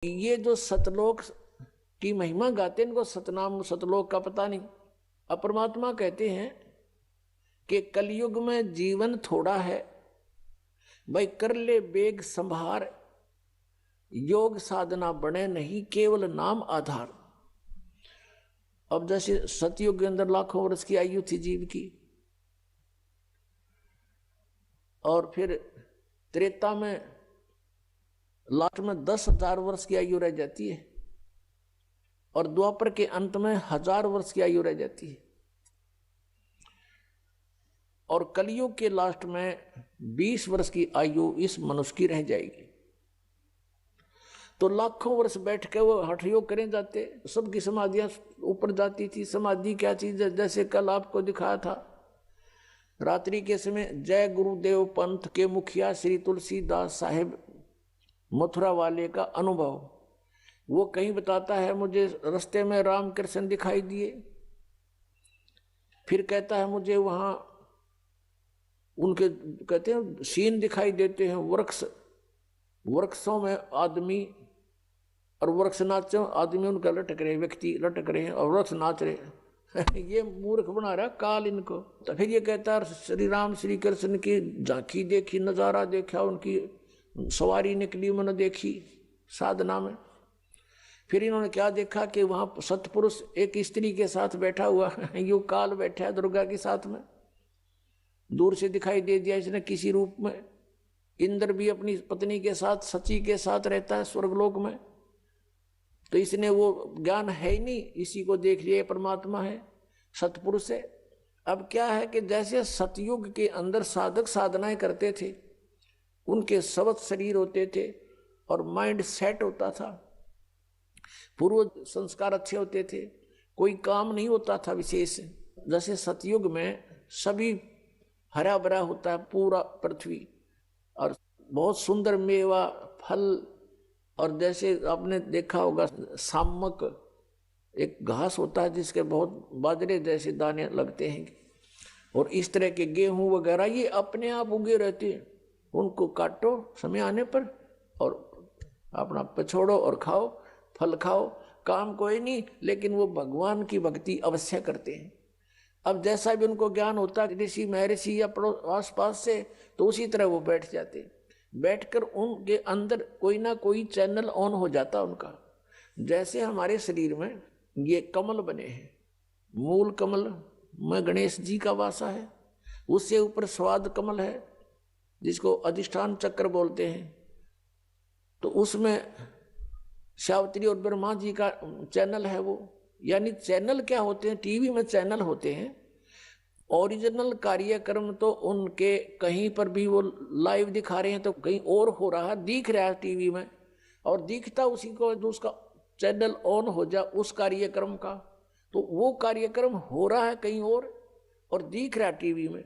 ये जो सतलोक की महिमा गाते हैं इनको सतनाम सतलोक का पता नहीं। अब परमात्मा कहते हैं कि कलयुग में जीवन थोड़ा है, भाई कर ले बेग संभार, योग साधना बने नहीं केवल नाम आधार। अब जैसे सतयुग के अंदर लाखों वर्ष की आयु थी जीव की, और फिर त्रेता में लास्ट में 10,000 वर्ष की आयु रह जाती है, और द्वापर के अंत में 1000 वर्ष की आयु रह जाती है, और कलयुग के लास्ट में 20 वर्ष की आयु इस मनुष्य की रह जाएगी। तो लाखों वर्ष बैठ के वो हठ योग करें जाते, सबकी समाधियां ऊपर जाती थी। समाधि क्या चीज है? जैसे कल आपको दिखाया था, रात्रि के समय जय गुरुदेव पंथ के मुखिया श्री तुलसीदास साहेब मथुरा वाले का अनुभव, वो कहीं बताता है मुझे रास्ते में रामकृष्ण दिखाई दिए, फिर कहता है मुझे वहां उनके कहते हैं सीन दिखाई देते हैं, वृक्षों में आदमी और वृक्ष नाच, आदमी उनका लटक रहे, व्यक्ति लटक रहे हैं और वृक्ष नाच रहे ये मूर्ख बना रहा काल इनको। तो फिर ये कहता है श्री राम श्री कृष्ण की झांकी देखी, नजारा देखा, उनकी सवारी निकली मैंने देखी साधना में। फिर इन्होंने क्या देखा कि वहां सतपुरुष एक स्त्री के साथ बैठा हुआ यो काल बैठा है दुर्गा के साथ में, दूर से दिखाई दे दिया इसने किसी रूप में। इंद्र भी अपनी पत्नी के साथ सची के साथ रहता है स्वर्गलोक में, तो इसने वो ज्ञान है ही नहीं, इसी को देख लिया परमात्मा है, सतपुरुष है। अब क्या है कि जैसे सतयुग के अंदर साधक साधनाएं करते थे, उनके सवत शरीर होते थे और माइंड सेट होता था, पूर्व संस्कार अच्छे होते थे, कोई काम नहीं होता था विशेष। जैसे सतयुग में सभी हरा भरा होता है पूरा पृथ्वी, और बहुत सुंदर मेवा फल, और जैसे आपने देखा होगा सामक एक घास होता है जिसके बहुत बाजरे जैसे दाने लगते हैं, और इस तरह के गेहूं वगैरह ये अपने आप उगे रहते हैं, उनको काटो समय आने पर और अपना पछोड़ो और खाओ, फल खाओ, काम कोई नहीं, लेकिन वो भगवान की भक्ति अवश्य करते हैं। अब जैसा भी उनको ज्ञान होता है ऋषि महर्षि या आस पास से, तो उसी तरह वो बैठ जाते, बैठकर उनके अंदर कोई ना कोई चैनल ऑन हो जाता उनका। जैसे हमारे शरीर में ये कमल बने हैं, मूल कमल में गणेश जी का वासा है, उससे ऊपर स्वाद कमल है जिसको अधिष्ठान चक्र बोलते हैं, तो उसमें सावित्री और ब्रह्मा जी का चैनल है वो। यानी चैनल क्या होते हैं? टीवी में चैनल होते हैं, ओरिजिनल कार्यक्रम तो उनके कहीं पर भी वो लाइव दिखा रहे हैं तो कहीं और हो रहा है, दिख रहा है टीवी में, और दिखता उसी को जो उसका चैनल ऑन हो जा उस कार्यक्रम का, तो वो कार्यक्रम हो रहा है कहीं और दिख रहा है टीवी में।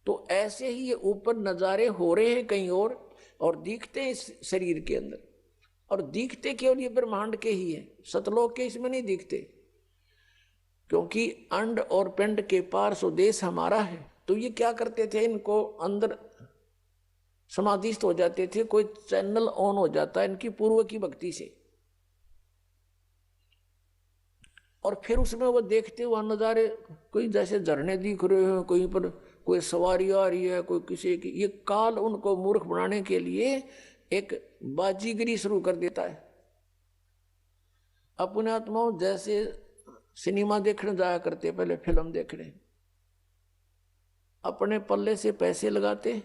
तो ऐसे ही ये ऊपर नज़ारे हो रहे हैं कहीं और दिखते हैं इस शरीर के अंदर, और दिखते केवल ये ब्रह्मांड के ही है, सतलोक के इसमें नहीं दिखते, क्योंकि अंड और पिंड के पार स्वदेश हमारा है। तो ये क्या करते थे, इनको अंदर समाधिस्थ हो जाते थे, कोई चैनल ऑन हो जाता है इनकी पूर्व की भक्ति से, और फिर उसमें वो देखते हुए नज़ारे, कोई जैसे झरने दिख रहे हैं, कहीं पर कोई सवारी आ रही है, कोई किसी की, ये काल उनको मूर्ख बनाने के लिए एक बाजीगरी शुरू कर देता है। अपने आत्माओं जैसे सिनेमा देखने जाया करते, पहले फिल्म देखने, अपने पल्ले से पैसे लगाते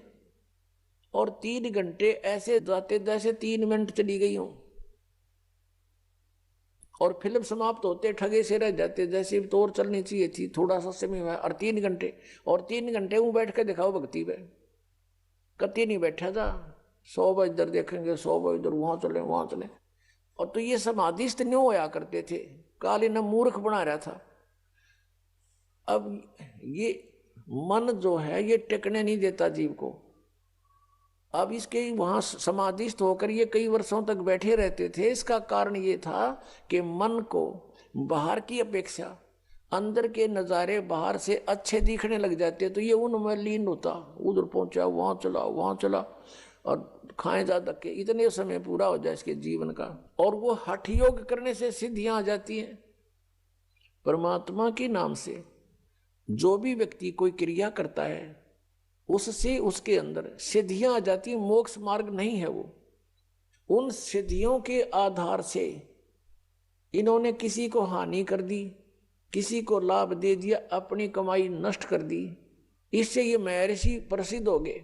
और 3 घंटे ऐसे जाते जैसे 3 मिनट चली गई हूं, और फिल्म समाप्त होते ठगे से रह जाते, जैसे तो और चलनी चाहिए थी, थोड़ा सा समय हुआ, और 3 घंटे वो बैठ के दिखाओ भक्ति में, कति नहीं बैठा था, 100 बार इधर देखेंगे, 100 बार इधर, वहां चले। और तो ये समाधिस्थ न्यों होया करते थे, काली ने मूर्ख बना रहा था। अब ये मन जो है ये टिकने नहीं देता जीव को। अब इसके वहां समाधिस्थ होकर ये कई वर्षों तक बैठे रहते थे, इसका कारण ये था कि मन को बाहर की अपेक्षा अंदर के नज़ारे बाहर से अच्छे दिखने लग जाते, तो ये उनमें लीन होता, उधर पहुंचा, वहां चला, और खाए जा धक्के, इतने समय पूरा हो जाए इसके जीवन का। और वो हठ योग करने से सिद्धियां आ जाती हैं परमात्मा के नाम से। जो भी व्यक्ति कोई क्रिया करता है उससे उसके अंदर सिद्धियां आ जाती हैं। मोक्ष मार्ग नहीं है वो। उन सिद्धियों के आधार से इन्होंने किसी को हानि कर दी, किसी को लाभ दे दिया, अपनी कमाई नष्ट कर दी। इससे ये महर्षि प्रसिद्ध हो गए।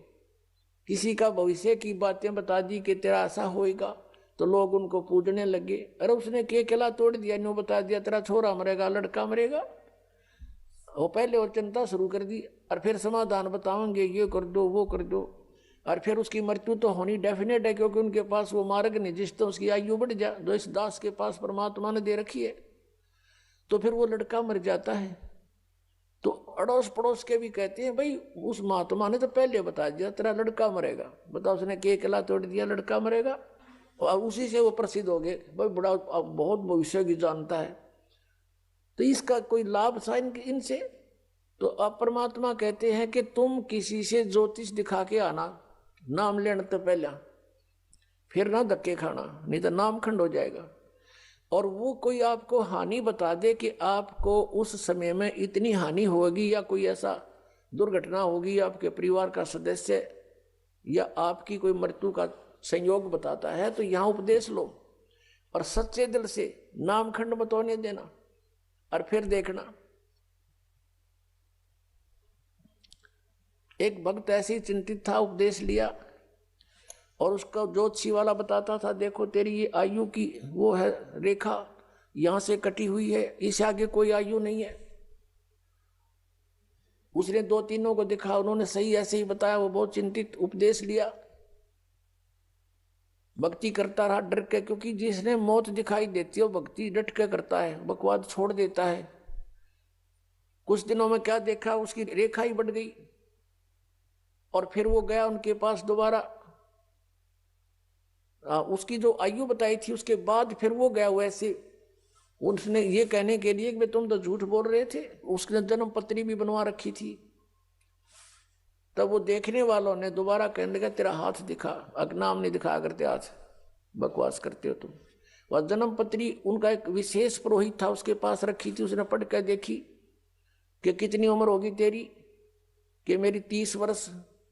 किसी का भविष्य की बातें बता दी कि तेरा ऐसा होएगा, तो लोग उनको पूजने लगे। अरे उसने के केला तोड़ दिया, न्यू बता दिया तेरा छोरा मरेगा, लड़का मरेगा। वो पहले वो चिंता शुरू कर दी, और फिर समाधान बताओगे, ये कर दो वो कर दो। और फिर उसकी मृत्यु तो होनी डेफिनेट है, क्योंकि उनके पास वो मार्ग नहीं जिससे उसकी आयु बढ़ जाए, जो इस दास के पास परमात्मा ने दे रखी है। तो फिर वो लड़का मर जाता है। तो अड़ोस पड़ोस के भी कहते हैं भाई उस महात्मा ने तो पहले बता दिया तेरा लड़का मरेगा। बताओ, उसने के केला तोड़ दिया, लड़का मरेगा। और उसी से वो प्रसिद्ध हो गए, भाई बड़ा बहुत भविष्य की जानता है। तो इसका कोई लाभ था इनसे। तो अब परमात्मा कहते हैं कि तुम किसी से ज्योतिष दिखा के आना, नाम लेने तो पहले, फिर ना धक्के खाना, नहीं तो नाम खंड हो जाएगा। और वो कोई आपको हानि बता दे कि आपको उस समय में इतनी हानि होगी, या कोई ऐसा दुर्घटना होगी, आपके परिवार का सदस्य या आपकी कोई मृत्यु का संयोग बताता है, तो यहाँ उपदेश लो और सच्चे दिल से नाम खंड मत होने देना। और फिर देखना, एक भक्त ऐसे ही चिंतित था, उपदेश लिया, और उसका ज्योतिषी वाला बताता था देखो तेरी ये आयु की वो है रेखा, यहां से कटी हुई है, इससे आगे कोई आयु नहीं है। उसने दो तीनों को दिखा, उन्होंने सही ऐसे ही बताया। वो बहुत चिंतित, उपदेश लिया, भक्ति करता रहा डर के, क्योंकि जिसने मौत दिखाई देती है वो भक्ति डट के करता है, बकवाद छोड़ देता है। कुछ दिनों में क्या देखा, उसकी रेखा ही बढ़ गई। और फिर वो गया उनके पास दोबारा, उसकी जो आयु बताई थी उसके बाद फिर वो गया वैसे, उसने ये कहने के लिए कि तुम तो झूठ बोल रहे थे। उसने जन्म पत्री भी बनवा रखी थी। तब वो देखने वालों ने दोबारा कहने लगा तेरा हाथ दिखा, अग्नाम नहीं दिखाया करते हाथ, बकवास करते हो तुम। वह जन्म पत्री उनका एक विशेष पुरोहित था, उसके पास रखी थी। उसने पढ़ कर देखी कि कितनी उम्र होगी तेरी, कि मेरी 30 वर्ष,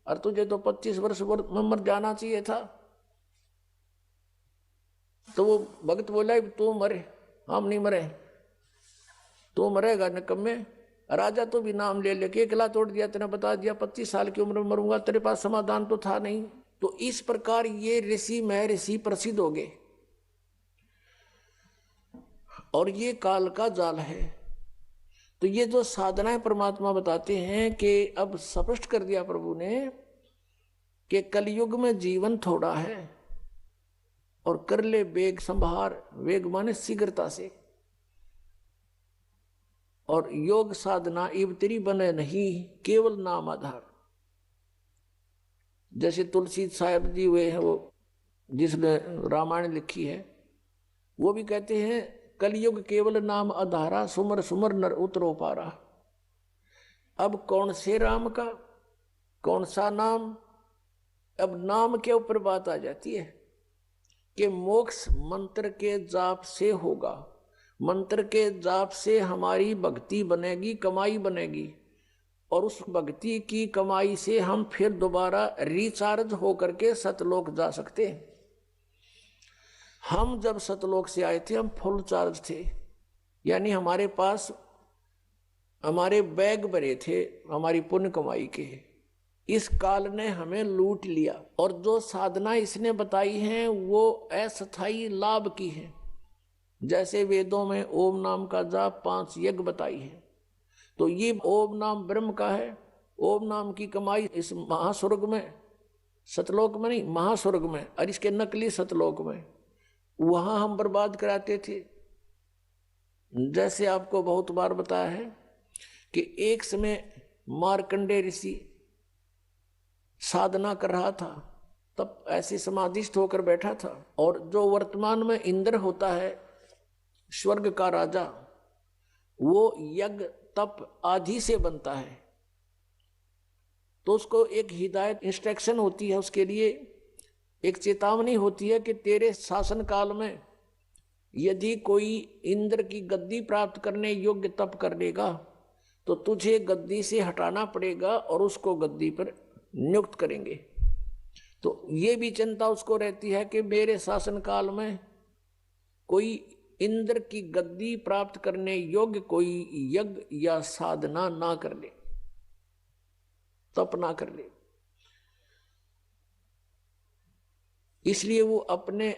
और तुझे तो 25 वर्ष में मर जाना चाहिए था। तो वो भक्त बोला तू मरे, हम नहीं मरे, तू मरेगा निकम्मे। राजा तो भी नाम ले लेके केला तोड़ दिया, तेने बता दिया 25 साल की उम्र में मरूंगा, तेरे पास समाधान तो था नहीं। तो इस प्रकार ये ऋषि महर्षि प्रसिद्ध हो गए। और ये काल का जाल है। तो ये जो साधनाएं परमात्मा बताते हैं कि अब स्पष्ट कर दिया प्रभु ने कि कलयुग में जीवन थोड़ा है, और कर ले वेग संभार, वेग माने शीघ्रता से। और योग साधना इबतरी बने नहीं, केवल नाम आधार। जैसे तुलसी साहब जी हुए हैं, वो जिसने रामायण लिखी है, वो भी कहते हैं कलयुग केवल नाम आधारा, सुमर सुमर नर उतरो पारा। अब कौन से राम का, कौन सा नाम, अब नाम के ऊपर बात आ जाती है कि मोक्ष मंत्र के जाप से होगा। मंत्र के जाप से हमारी भक्ति बनेगी, कमाई बनेगी, और उस भक्ति की कमाई से हम फिर दोबारा रिचार्ज होकर के सतलोक जा सकते हैं। हम जब सतलोक से आए थे हम फुल चार्ज थे, यानी हमारे पास हमारे बैग भरे थे हमारी पुण्य कमाई के। इस काल ने हमें लूट लिया, और जो साधना इसने बताई हैं वो अस्थायी लाभ की है। जैसे वेदों में ओम नाम का जाप 5 यज्ञ बताई है, तो ये ओम नाम ब्रह्म का है। ओम नाम की कमाई इस महास्वर्ग में, सतलोक में नहीं, महास्वर्ग में, और इसके नकली सतलोक में, वहां हम बर्बाद कराते थे। जैसे आपको बहुत बार बताया है कि एक समय मार्कंडे ऋषि साधना कर रहा था, तब ऐसे समाधिस्थ होकर बैठा था। और जो वर्तमान में इंद्र होता है स्वर्ग का राजा, वो यज्ञ तप आदि से बनता है। तो उसको एक हिदायत इंस्ट्रक्शन होती है उसके लिए एक चेतावनी होती है कि तेरे शासन काल में यदि कोई इंद्र की गद्दी प्राप्त करने योग्य तप कर लेगा तो तुझे गद्दी से हटाना पड़ेगा और उसको गद्दी पर नियुक्त करेंगे। तो ये भी चिंता उसको रहती है कि मेरे शासन काल में कोई इंद्र की गद्दी प्राप्त करने योग्य कोई यज्ञ या साधना ना कर ले, तप ना कर ले। इसलिए वो अपने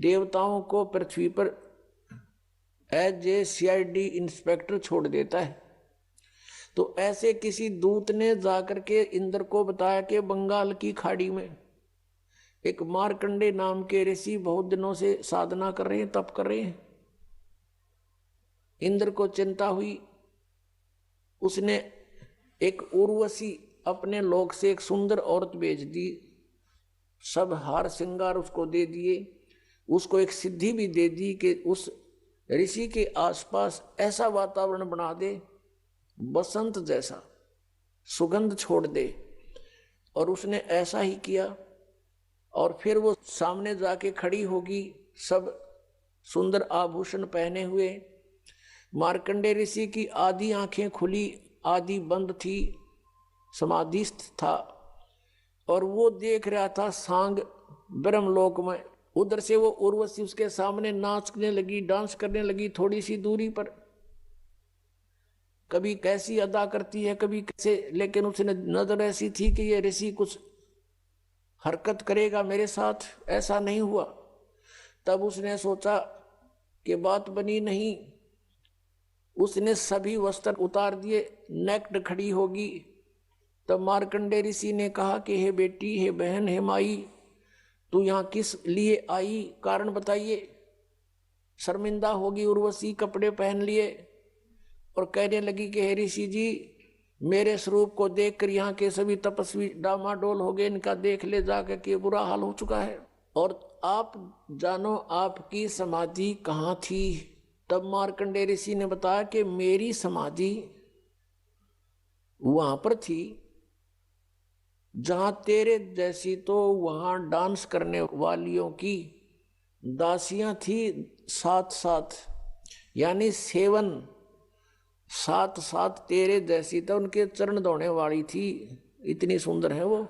देवताओं को पृथ्वी पर एज ए CID इंस्पेक्टर छोड़ देता है। तो ऐसे किसी दूत ने जाकर के इंद्र को बताया कि बंगाल की खाड़ी में एक मार्कंडे नाम के ऋषि बहुत दिनों से साधना कर रहे हैं, तप कर रहे हैं। इंद्र को चिंता हुई, उसने एक उर्वशी अपने लोक से एक सुंदर औरत भेज दी, सब हार श्रृंगार उसको दे दिए, उसको एक सिद्धि भी दे दी कि उस ऋषि के आसपास ऐसा वातावरण बना दे बसंत जैसा, सुगंध छोड़ दे। और उसने ऐसा ही किया। और फिर वो सामने जाके खड़ी होगी, सब सुंदर आभूषण पहने हुए। मार्कंडे ऋषि की आधी आंखें खुली, आधी बंद थी, समाधिस्थ था, और वो देख रहा था सांग ब्रह्मलोक में। उधर से वो उर्वशी उसके सामने नाचने लगी, डांस करने लगी थोड़ी सी दूरी पर। कभी कैसी अदा करती है, कभी कैसे, लेकिन उसने नजर ऐसी थी कि ये ऋषि कुछ हरकत करेगा मेरे साथ, ऐसा नहीं हुआ। तब उसने सोचा कि बात बनी नहीं, उसने सभी वस्त्र उतार दिए, नेक्ड खड़ी होगी। तब मार्कंडे ऋषि ने कहा कि हे बेटी, हे बहन, हे माई, तू यहाँ किस लिए आई, कारण बताइए। शर्मिंदा होगी उर्वशी, कपड़े पहन लिए और कहने लगी कि हे ऋषि जी, मेरे स्वरूप को देखकर यहाँ के सभी तपस्वी डामाडोल हो गए, इनका देख ले जाकर के बुरा हाल हो चुका है। और आप जानो आपकी समाधि कहाँ थी। तब मार्कंडे ऋषि ने बताया कि मेरी समाधि वहां पर थी जहां तेरे जैसी तो वहां डांस करने वालियों की दासियां थी, साथ साथ, यानी सेवन साथ साथ तेरे जैसी तो उनके चरण दौड़ने वाली थी, इतनी सुंदर है वो।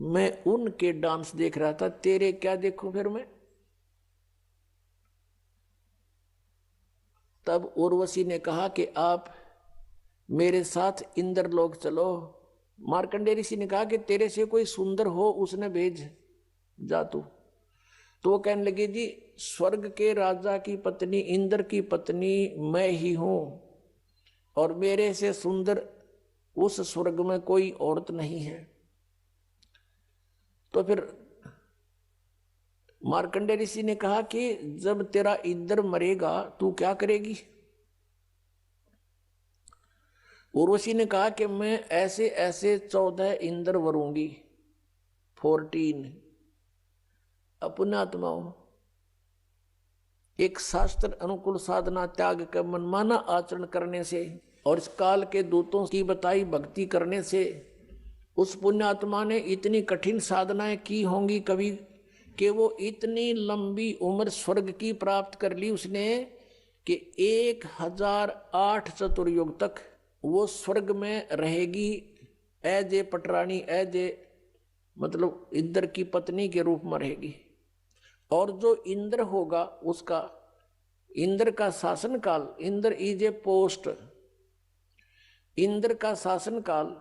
मैं उनके डांस देख रहा था, तेरे क्या देखूं फिर मैं। तब उर्वशी ने कहा कि आप मेरे साथ इंद्रलोक चलो। मार्कंडे ऋषि ने कहा कि तेरे से कोई सुंदर हो उसने भेज जा तू। तो वो कहने लगे जी, स्वर्ग के राजा की पत्नी, इंद्र की पत्नी मैं ही हूं, और मेरे से सुंदर उस स्वर्ग में कोई औरत नहीं है। तो फिर मार्कंडे ऋषि ने कहा कि जब तेरा इंद्र मरेगा तू क्या करेगी। उर्वशी ने कहा कि मैं ऐसे ऐसे 14 इंद्र वरूंगी, 14 अपनात्माओं, एक शास्त्र अनुकूल साधना त्याग कर मनमाना आचरण करने से और इस काल के दूतों की बताई भक्ति करने से उस पुण्यात्मा ने इतनी कठिन साधनाएं की होंगी कभी कि वो इतनी लंबी उम्र स्वर्ग की प्राप्त कर ली उसने कि 1008 चतुर्युग तक वो स्वर्ग में रहेगी एज ए पटरानी, एज ए मतलब इंद्र की पत्नी के रूप में रहेगी। और जो इंद्र होगा उसका, इंद्र का शासन काल, Indra is a post, Indra का शासन काल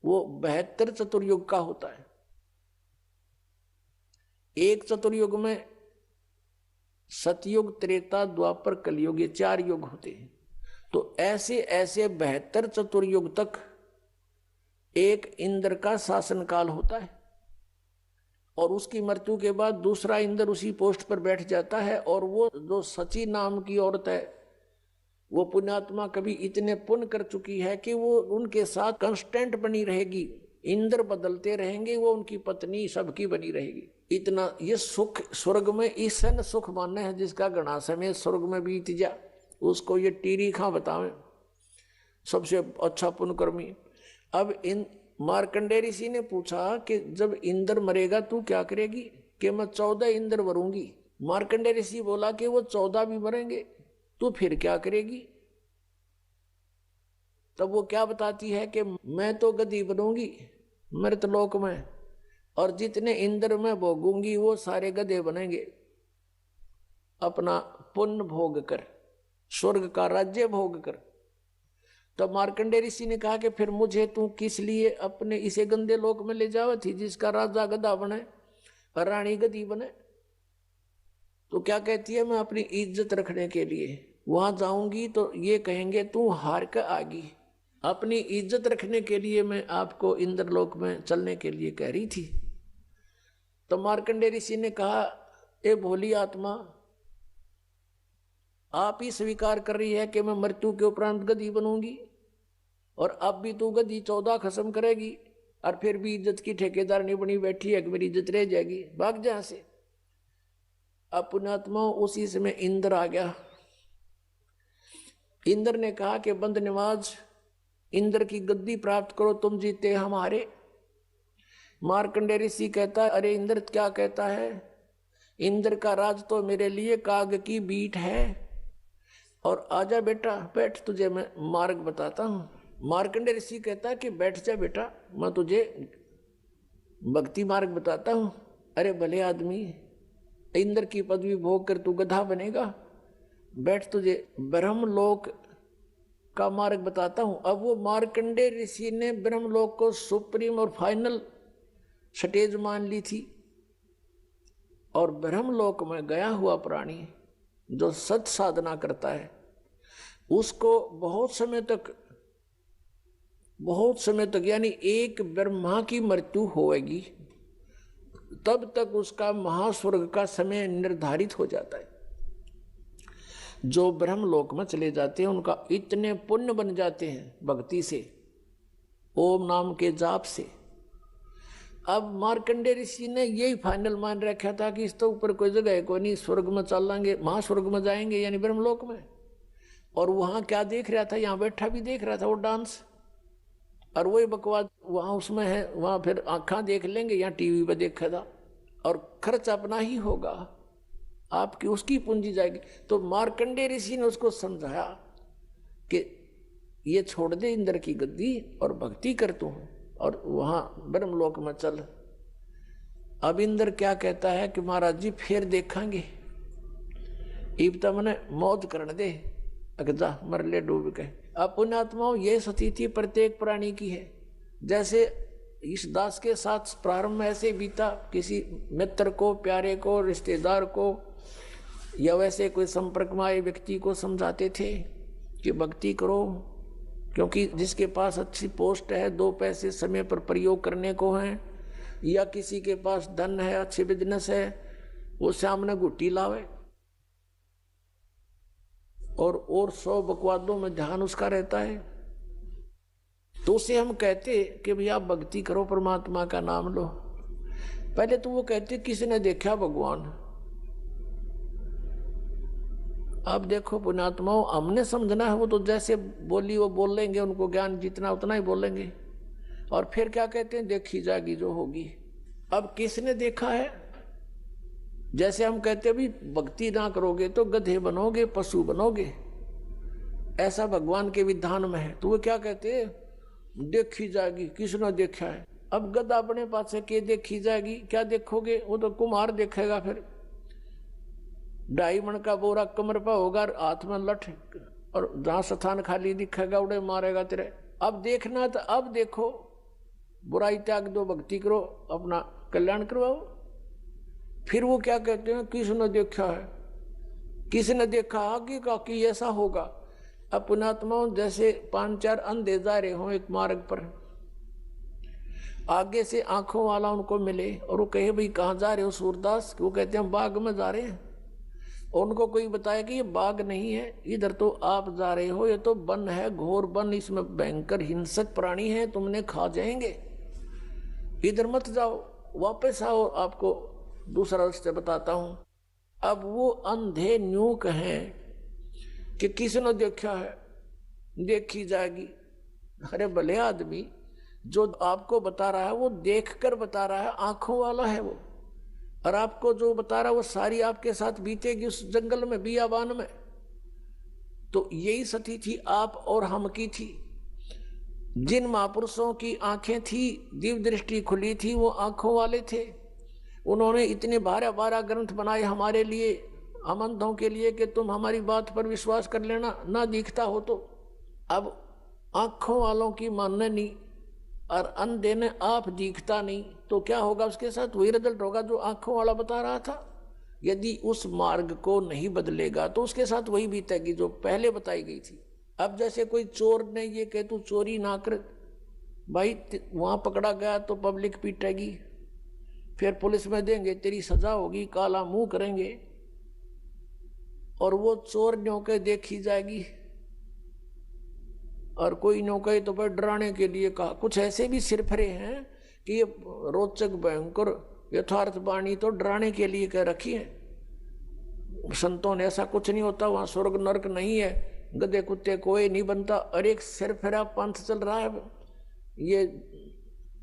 वो 72 चतुर्युग का होता है। एक चतुर्युग में सतयुग, त्रेता, द्वापर, कलयुग, ये 4 युग होते हैं। तो ऐसे ऐसे 72 चतुर्युग तक एक इंद्र का शासन काल होता है, और उसकी मृत्यु के बाद दूसरा इंद्र उसी पोस्ट पर बैठ जाता है। और वो जो सची नाम की औरत है, वो पुण्यात्मा कभी इतने पुण्य कर चुकी है कि वो उनके साथ कांस्टेंट बनी रहेगी, इंद्र बदलते रहेंगे, वो उनकी पत्नी सबकी बनी रहेगी। इतना ये सुख स्वर्ग में ईसन सुख मानना है जिसका गणा समय स्वर्ग में बीत जा, उसको ये टीरी खां बतावें सबसे अच्छा पुण्यकर्मी। अब इन मार्कंडेय ऋषि ने पूछा कि जब इंद्र मरेगा तू क्या करेगी? कि मैं 14 इंद्र मरूंगी। मार्कंडेय ऋषि बोला कि वो 14 भी मरेंगे, तू फिर क्या करेगी? तब वो क्या बताती है कि मैं तो गद्दी बनूंगी मृतलोक में, और जितने इंद्र में भोगूंगी वो सारे गधे बनेंगे, अपना पुण्य भोग कर, स्वर्ग का राज्य भोग कर। तो मार्कंडेय ऋषि ने कहा कि फिर मुझे तू किस लिए अपने इसे गंदे लोक में ले जावे थी, जिसका राजा गधा बने और रानी गधी बने? तो क्या कहती है, मैं अपनी इज्जत रखने के लिए वहां जाऊंगी तो ये कहेंगे तू हार कर आगी। अपनी इज्जत रखने के लिए मैं आपको इंद्रलोक में चलने के लिए कह रही थी। तो मार्कंडेय ऋषि ने कहा, ए भोली आत्मा, आप ही स्वीकार कर रही है कि मैं मृत्यु के उपरांत गधी बनूंगी, और अब भी तू गधी 14 खत्म करेगी, और फिर भी इज्जत की ठेकेदार नहीं बनी बैठी है कि मेरी इज्जत रह जाएगी, भाग जहां से। अब पुण्यात्मा उसी समय इंद्र आ गया। इंद्र ने कहा कि बंद नवाज, इंद्र की गद्दी प्राप्त करो, तुम जीते हम हारे। मार्कंडेय ऋषि कहता है, अरे इंद्र क्या कहता है, इंद्र का राज तो मेरे लिए काग की बीट है, और आजा बेटा बैठ, तुझे मैं मार्ग बताता हूं। मार्कंडेय ऋषि कहता है कि बैठ जा बेटा, मैं तुझे भक्ति मार्ग बताता हूं। अरे भले आदमी, इंद्र की पदवी भोग कर तू गधा बनेगा, बैठ, तुझे ब्रह्मलोक का मार्ग बताता हूं। अब वो मार्कंडेय ऋषि ने ब्रह्मलोक को सुप्रीम और फाइनल स्टेज मान ली थी, और ब्रह्मलोक में गया हुआ प्राणी जो सत साधना करता है उसको बहुत समय तक यानी एक ब्रह्मा की मृत्यु होएगी, तब तक उसका महास्वर्ग का समय निर्धारित हो जाता है। जो ब्रह्मलोक में चले जाते हैं उनका इतने पुण्य बन जाते हैं भक्ति से, ओम नाम के जाप से। अब मार्कंडेय ऋषि ने यही फाइनल मान रखा था कि इस तो ऊपर कोई जगह है कोई नहीं, स्वर्ग में चलेंगे, महास्वर्ग में जाएंगे यानी ब्रह्मलोक में। और वहां क्या देख रहा था, यहाँ बैठा भी देख रहा था वो डांस, और वही बकवास वहां उसमें है, वहां फिर आंखा देख लेंगे, यहाँ टीवी पे देखा था, और खर्च अपना ही होगा, आपकी उसकी पूंजी जाएगी। तो मार्कंडेय ऋषि ने उसको समझाया कि ये छोड़ दे इंद्र की गद्दी और भक्ति कर तू, और वहां ब्रह्मलोक में चल। अब इंद्र क्या कहता है कि महाराज जी फिर देखेंगे, इब तो मैंने मौज करने दे, अगजा मर ले डूब के। अब पुण्यात्माओं ये स्थिति प्रत्येक प्राणी की है। जैसे इस दास के साथ प्रारंभ में ऐसे बीता, किसी मित्र को, प्यारे को, रिश्तेदार को, या वैसे कोई संपर्क में आए व्यक्ति को समझाते थे कि भक्ति करो, क्योंकि जिसके पास अच्छी पोस्ट है, 2 पैसे समय पर प्रयोग करने को हैं, या किसी के पास धन है, अच्छे बिजनेस है, वो सामने गुट्टी लावे, और 100 बकवादों में ध्यान उसका रहता है। तो उसे हम कहते कि भैया भक्ति करो, परमात्मा का नाम लो। पहले तो वो कहते किसने देखा भगवान। अब देखो पुण्यात्माओं, हमने समझना है, वो तो जैसे बोली वो बोल लेंगे, उनको ज्ञान जितना उतना ही बोलेंगे, और फिर क्या कहते हैं, देखी जाएगी जो होगी। अब किसने देखा है? जैसे हम कहते भी भक्ति ना करोगे तो गधे बनोगे, पशु बनोगे, ऐसा भगवान के विधान में है। तो वो क्या कहते हैं, देखी जाएगी, किसने देखा है। अब गधा अपने पास से के देखी जाएगी, क्या देखोगे, वो तो कुम्हार देखेगा, फिर 2.5 मन का बोरा कमर पर होगा, हाथ में लठ, और जहां स्थान खाली दिखेगा उड़े मारेगा तेरे। अब देखना तो अब देखो, बुराई त्याग दो, भक्ति करो, अपना कल्याण करवाओ। फिर वो क्या कहते हैं, किसने देखा है, किसने देखा आगे का कि ऐसा होगा। अब पुण्यात्माओं, जैसे 5-4 अंधे जा रहे हो एक मार्ग पर, आगे से आंखों वाला उनको मिले और वो कहे भाई कहाँ जा रहे हो सूरदास, वो कहते हैं बाग में जा रहे हैं, और उनको कोई बताया कि ये बाग नहीं है, इधर तो आप जा रहे हो, ये तो वन है, घोर वन, इसमें भयंकर हिंसक प्राणी है, तुमने खा जाएंगे, इधर मत जाओ, वापस आओ, आपको दूसरा रास्ता बताता हूं। अब वो अंधे न्यू कहें कि किसने देखा है, देखी जाएगी। अरे भले आदमी, जो आपको बता रहा है वो देखकर बता रहा है, आंखों वाला है वो। और आपको जो बता रहा है वो सारी आपके साथ बीतेगी उस जंगल में, बियाबान में। तो यही सती थी आप और हम की थी। जिन महापुरुषों की आंखें थी, दिव्य दृष्टि खुली थी, वो आंखों वाले थे। उन्होंने इतने 12 ग्रंथ बनाए हमारे लिए, हम अंधों के लिए, कि तुम हमारी बात पर विश्वास कर लेना, ना दिखता हो तो। अब आंखों वालों की मानने नहीं और अंधे ने आप दिखता नहीं, तो क्या होगा उसके साथ? वही रिजल्ट होगा जो आंखों वाला बता रहा था। यदि उस मार्ग को नहीं बदलेगा तो उसके साथ वही बीतेगी जो पहले बताई गई थी। अब जैसे कोई चोर ने ये कहे तू चोरी ना कर, भाई वहां पकड़ा गया तो पब्लिक पीटेगी, फिर पुलिस में देंगे, तेरी सजा होगी, काला मुंह करेंगे, और वो चोर न्यों के देखी जाएगी। और कोई न्यों कहे तो फिर डराने के लिए कहा। कुछ ऐसे भी सिरफरे हैं कि ये रोचक भयंकर यथार्थ वाणी तो डराने के लिए कह रखी है। संतों ने ऐसा कुछ नहीं होता, वहां स्वर्ग नरक नहीं है, गधे कुत्ते कोई नहीं बनता। और एक सिरफिरा पंथ चल रहा है ये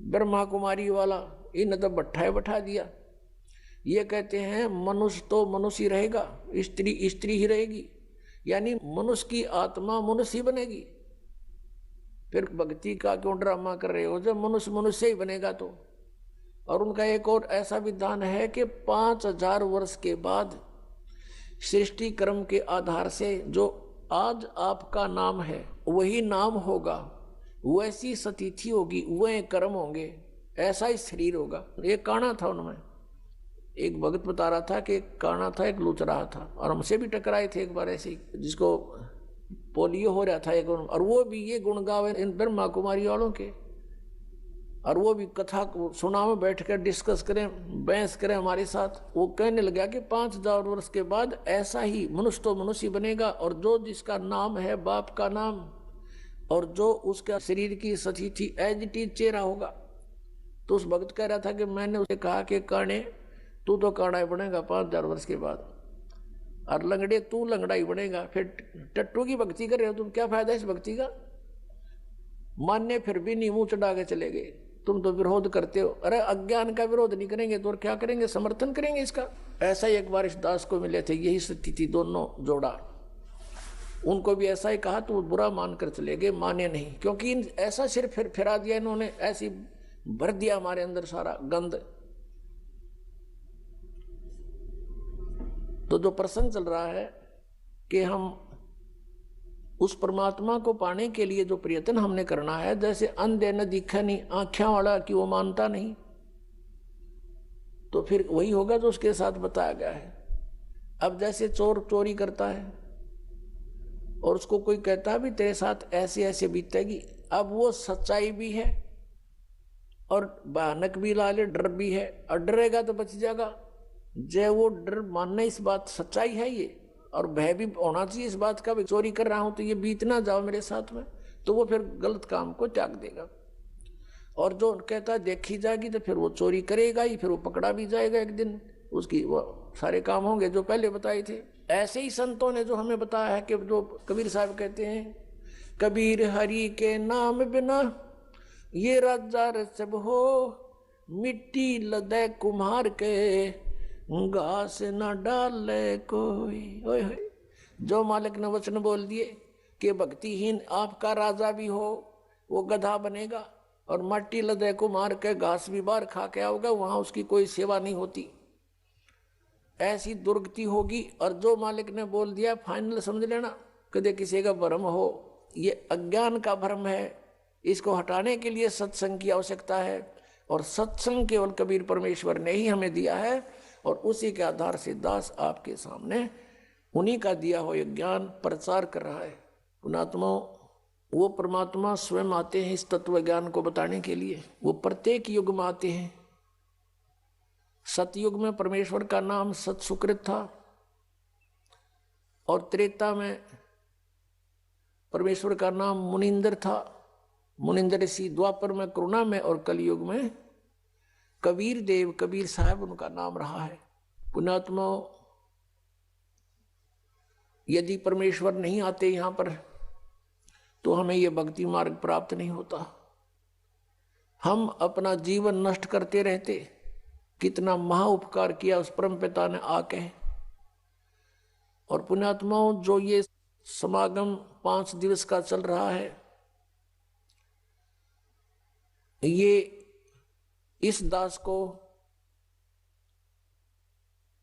ब्रह्मा कुमारी वाला, इन तो भट्ठाए बैठा दिया। ये कहते हैं मनुष्य तो मनुष्य ही रहेगा, स्त्री स्त्री ही रहेगी, यानी मनुष्य की आत्मा मनुष्य ही बनेगी। फिर भक्ति का क्यों ड्रामा कर रहे हो जब मनुष्य मनुष्य ही बनेगा तो। और उनका एक और ऐसा विधान है कि 5000 वर्ष के बाद सृष्टि क्रम के आधार से जो आज आपका नाम है वही नाम होगा, वैसी सतिथि होगी, वह कर्म होंगे, ऐसा ही शरीर होगा। ये काना था उनमें। एक भगत बता रहा था कि एक काना था, एक लूच रहा था, और हमसे भी टकराए थे एक बार ऐसे ही, जिसको पोलियो हो रहा था एक, और वो भी ये गुण गावे इन ब्रह्मा कुमारी वालों के, और वो भी कथा को सुना में बैठ कर डिस्कस करें, बहस करें हमारे साथ। वो कहने लगा कि 5000 वर्ष के बाद ऐसा ही मनुष्य तो मनुष्य बनेगा, और जो जिसका नाम है बाप का नाम, और जो उसका शरीर की सतिथि एज इट इज चेहरा होगा। तो उस भक्त कह रहा था कि मैंने उसे कहा कि काने तू तो काना ही बनेगा 5000 वर्ष के बाद, और लंगड़े तू लंगड़ा ही बनेगा। फिर टट्टू की भक्ति कर रहे हो तुम, क्या फायदा इस भक्ति का? मान्य फिर भी नहीं, मुंह चढ़ा के चले गए, तुम तो विरोध करते हो। अरे अज्ञान का विरोध नहीं करेंगे तो और क्या करेंगे? समर्थन करेंगे इसका। ऐसा ही एक बार इस दास को मिले थे, यही स्थिति दोनों जोड़ा, उनको भी ऐसा ही कहा तो बुरा मानकर चले गए, माने नहीं, क्योंकि ऐसा सिर फिरा दिया इन्होंने, ऐसी भर दिया हमारे अंदर सारा गंद। तो जो प्रसंग चल रहा है कि हम उस परमात्मा को पाने के लिए जो प्रयत्न हमने करना है, जैसे अंधे न दिखे नहीं, आंखें वाला कि वो मानता नहीं, तो फिर वही होगा जो उसके साथ बताया गया है। अब जैसे चोर चोरी करता है और उसको कोई कहता भी तेरे साथ ऐसे ऐसे बीतेगी, अब वो सच्चाई भी है और भयानक भी लाले, डर भी है, और डरेगा तो बच जाएगा। जय वो डर मानना इस बात सच्चाई है ये, और भय भी होना चाहिए इस बात का भी चोरी कर रहा हूं तो ये बीत ना जाओ मेरे साथ में, तो वो फिर गलत काम को त्याग देगा। और जो कहता देखी जाएगी तो फिर वो चोरी करेगा ही, फिर वो पकड़ा भी जाएगा एक दिन, उसकी वो सारे काम होंगे जो पहले बताए थे। ऐसे ही संतों ने जो हमें बताया है कि जो कबीर साहब कहते हैं, कबीर हरि के नाम बिना ये राजा सब हो, मिट्टी लदे कुम्हार के घास न डाले कोई। ओए होए, जो मालिक ने वचन बोल दिए कि भक्तिहीन आपका राजा भी हो वो गधा बनेगा, और मट्टी लदे को मार के घास भी बार खा के आओगे, वहां उसकी कोई सेवा नहीं होती, ऐसी दुर्गति होगी। और जो मालिक ने बोल दिया फाइनल समझ लेना, कदे किसी का भ्रम हो, ये अज्ञान का भ्रम है, इसको हटाने के लिए सत्संग की आवश्यकता है, और सत्संग केवल कबीर परमेश्वर ने ही हमें दिया है, और उसी के आधार से दास आपके सामने उन्हीं का दिया हुआ ज्ञान प्रचार कर रहा है। पुणात्मा वो परमात्मा स्वयं आते हैं इस तत्व ज्ञान को बताने के लिए, वो प्रत्येक युग में आते हैं। सतयुग में परमेश्वर का नाम सत सुकृत था, और त्रेता में परमेश्वर का नाम मुनिंदर था, मुनिंदर ऋषि, द्वापर में करुणा में, और कलयुग में कबीर देव, कबीर साहब उनका नाम रहा है। पुण्यात्मा यदि परमेश्वर नहीं आते यहाँ पर तो हमें यह भक्ति मार्ग प्राप्त नहीं होता। हम अपना जीवन नष्ट करते रहते। कितना महा उपकार किया उस परम पिता ने आके। और पुण्यात्माओं, जो ये समागम 5 दिवस का चल रहा है, ये इस दास को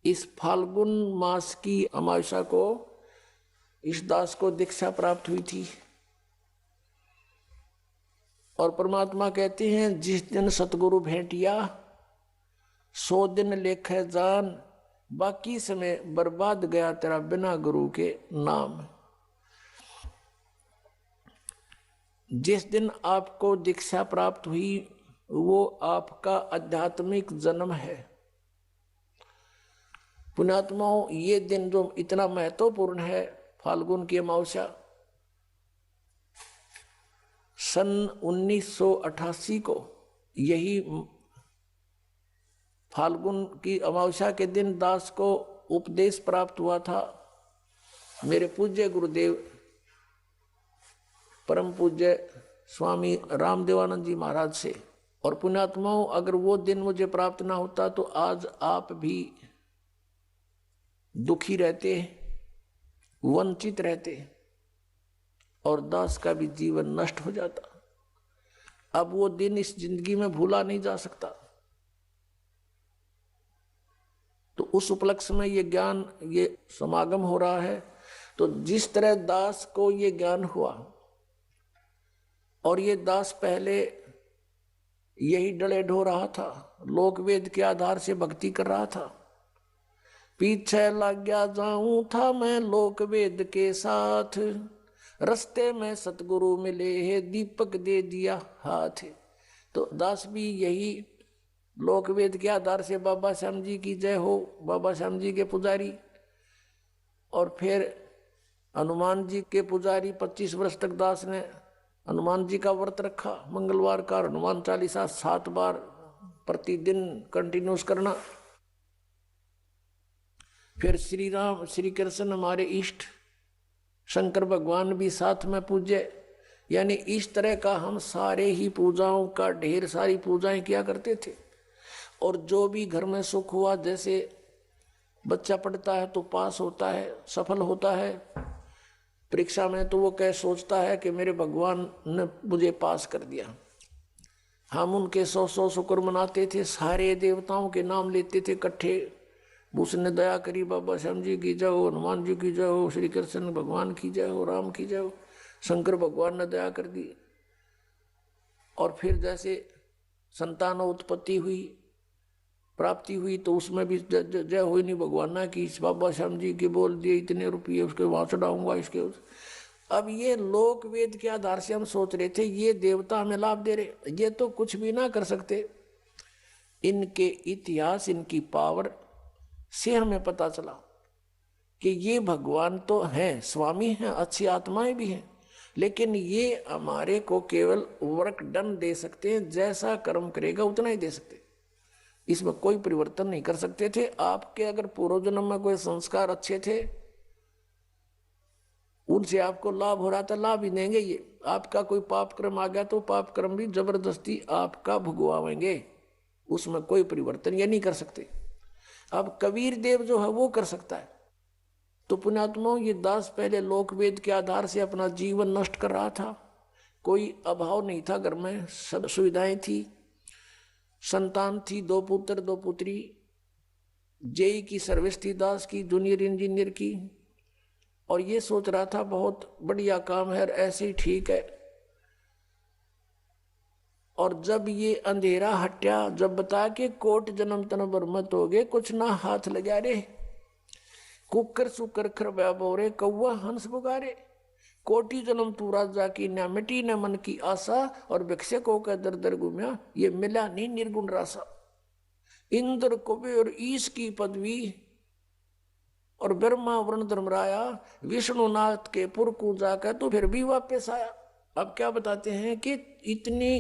इस फाल्गुन मास की अमावस्या को इस दास को दीक्षा प्राप्त हुई थी। और परमात्मा कहते हैं, जिस दिन सतगुरु भेंटिया 100 दिन लेखे जान, बाकी समय बर्बाद गया तेरा बिना गुरु के नाम। जिस दिन आपको दीक्षा प्राप्त हुई वो आपका आध्यात्मिक जन्म है। पुण्यात्माओं, ये दिन जो इतना महत्वपूर्ण है, फाल्गुन की अमावस्या, सन 1988 को यही फाल्गुन की अमावस्या के दिन दास को उपदेश प्राप्त हुआ था मेरे पूज्य गुरुदेव परम पूज्य स्वामी रामदेवानंद जी महाराज से। और पुण्यात्माओं, अगर वो दिन मुझे प्राप्त ना होता तो आज आप भी दुखी रहते, वंचित रहते और दास का भी जीवन नष्ट हो जाता। अब वो दिन इस जिंदगी में भूला नहीं जा सकता। तो उस उपलक्ष्य में ये ज्ञान, ये समागम हो रहा है। तो जिस तरह दास को ये ज्ञान हुआ, और ये दास पहले यही डले ढो रहा था, लोक वेद के आधार से भक्ति कर रहा था। पीछे लग गया जाऊं था मैं लोक वेद के साथ, रस्ते में सतगुरु मिले है दीपक दे दिया हाथ। तो दास भी यही लोक वेद के आधार से बाबा श्याम जी की जय हो, बाबा श्याम जी के पुजारी, और फिर हनुमान जी के पुजारी। 25 वर्ष तक दास ने हनुमान जी का व्रत रखा, मंगलवार का हनुमान चालीसा 7 बार प्रतिदिन कंटिन्यूस करना। फिर श्री राम श्री कृष्ण हमारे इष्ट, शंकर भगवान भी साथ में पूज्य। यानी इस तरह का हम सारे ही पूजाओं का ढेर सारी पूजाएं किया करते थे। और जो भी घर में सुख हुआ, जैसे बच्चा पढ़ता है तो पास होता है, सफल होता है परीक्षा में, तो वो कह सोचता है कि मेरे भगवान ने मुझे पास कर दिया। हम उनके 100 शुक्र मनाते थे, सारे देवताओं के नाम लेते थे इकट्ठे। उसने दया करी, बाबा श्याम जी की जय हो, हनुमान जी की जय हो, श्री कृष्ण भगवान की जय हो, राम की जय हो, शंकर भगवान ने दया कर दी। और फिर जैसे संतान उत्पत्ति हुई, प्राप्ति हुई, तो उसमें भी जय हो नहीं भगवान ना की, बाबा श्याम जी के बोल दिए इतने रुपये उसके वहां चढ़ाऊंगा इसके अब ये लोक वेद के आधार से हम सोच रहे थे ये देवता हमें लाभ दे रहे, ये तो कुछ भी ना कर सकते। इनके इतिहास, इनकी पावर से हमें पता चला कि ये भगवान तो हैं, स्वामी हैं, अच्छी आत्माएं भी हैं, लेकिन ये हमारे को केवल वर्क डन दे सकते हैं, जैसा कर्म करेगा उतना ही दे सकते, इसमें कोई परिवर्तन नहीं कर सकते थे। आपके अगर पूर्व जन्म में कोई संस्कार अच्छे थे, उनसे आपको लाभ हो रहा था, लाभ ही देंगे। ये आपका कोई पाप कर्म आ गया तो पाप कर्म भी जबरदस्ती आपका भुगवाएंगे, उसमें कोई परिवर्तन ये नहीं कर सकते। अब कबीर देव जो है वो कर सकता है। तो पुण्यात्माओं, ये दास पहले लोक वेद के आधार से अपना जीवन नष्ट कर रहा था। कोई अभाव नहीं था, घर में सब सुविधाएं थी, संतान थी, 2 पुत्र 2 पुत्री, जेई की सर्विस थी दास की, जूनियर इंजीनियर की। और ये सोच रहा था बहुत बढ़िया काम है, ऐसे ही ठीक है। और जब ये अंधेरा हट्या, जब बता के कोट जन्म तन बरमत हो गए, कुछ ना हाथ लगा रे, कुकर सुकर खरबा बोरे, कौआ हंस पुकारे, कोटि जन्म तू राजा की न मिटी न मन की आशा, और भिक्षकों का दर दर घूमया, ये मिला नहीं निर्गुण रासा। इंद्र कुबेर ईश की पदवी, और ब्रह्मा वरुण धर्मराया, विष्णुनाथ के पुर को जाकर तो फिर भी वापस आया। अब क्या बताते हैं कि इतनी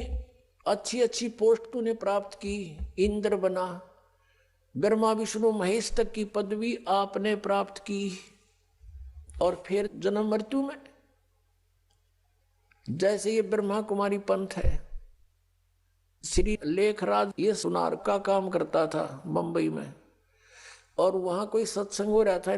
अच्छी अच्छी पोस्ट तूने प्राप्त की, इंद्र बना, ब्रह्मा विष्णु महेश तक की पदवी आपने प्राप्त की, और फिर जन्म मृत्यु में जैसे ये ब्रह्मा कुमारी पंथ है, श्री लेखराज ये सुनार का काम करता था बंबई में, और वहां कोई सत्संग हो रहा था।